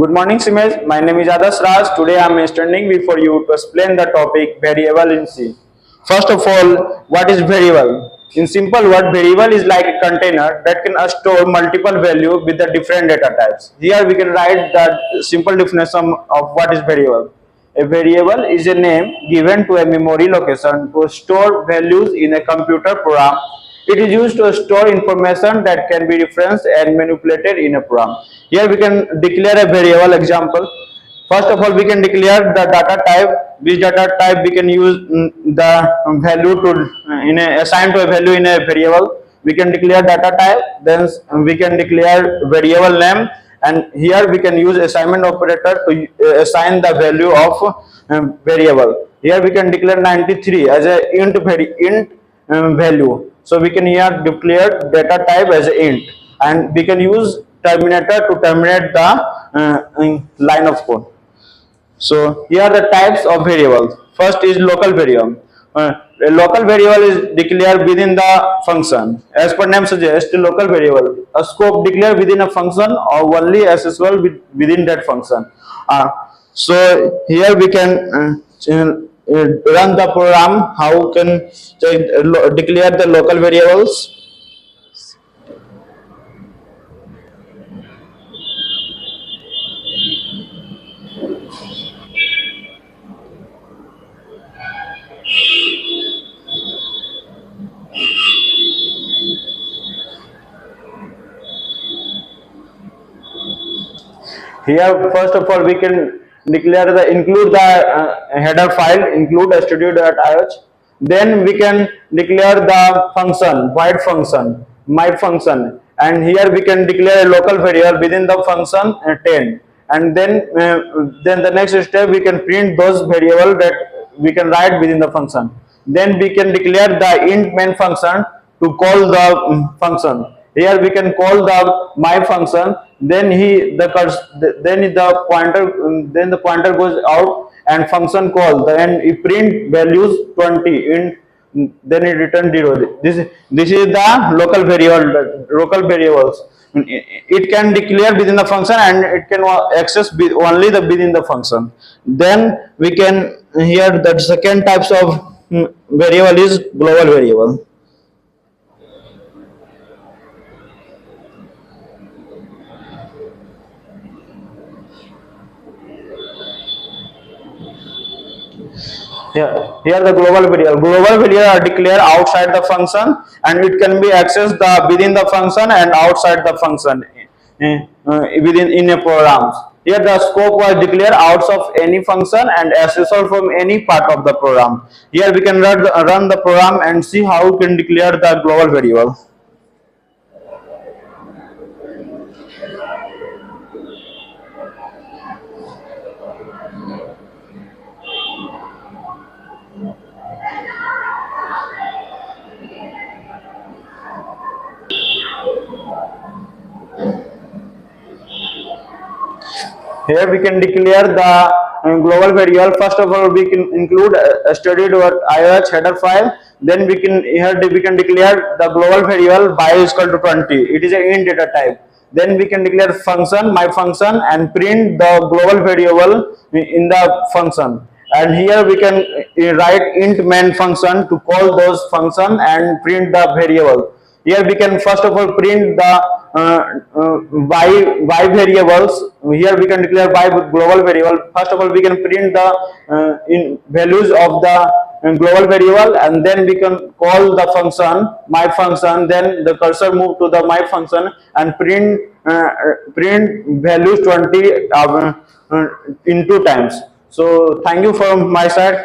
Good morning, CIMAGE. My name is Adas Raj. Today I am standing before you to explain the topic variable in C. First of all, what is variable? In simple word, variable is like a container that can store multiple value with the different data types. Here we can write the simple definition of what is variable. A variable is a name given to a memory location to store values in a computer program. It is used to store information that can be referenced and manipulated in a program. Here we can declare a variable example. First of all, we can declare the data type. Which data type we can use the value to assign to a value in a variable. We can declare data type. Then we can declare variable name, and here we can use assignment operator to assign the value of variable. Here we can declare 93 as a int value. So we can here declare data type as int, and we can use terminator to terminate the line of code. So here are the types of variables. First is local variable. A local variable is declared within the function. As per name suggests, local variable, a scope declared within a function or only accessible within that function. So here we can run the program. How can declare the local variables? Here, first of all, we can declare include the header file, include studio.ioh. Then we can declare the function, void function, my function, and here we can declare a local variable within the function 10. And then the next step, we can print those variable that we can write within the function. Then we can declare the int main function to call the function. Here we can call the my function. Then the pointer goes out and function call. Then it print values 20 in. Then it return 0. This is the local variables. It can declare within the function and it can access only the within the function. Then we can here the second types of variable is global variable. Here the global variable. Global variable are declared outside the function, and it can be accessed within the function and outside the function within in a program. Here the scope was declared out of any function and accessible from any part of the program. Here we can run the program and see how we can declare the global variable. Here we can declare the global variable. First of all, we can include a study.ioh header file. Then we can declare the global variable by is equal to 20. It is an int data type. Then we can declare function, my function, and print the global variable in the function. And here we can write int main function to call those function and print the variable. Here we can first of all print the y variables. Here we can declare y global variable. First of all, we can print the values of the global variable, and then we can call the function my function. Then the cursor move to the my function and print values 20 in 2 times. So thank you from my side.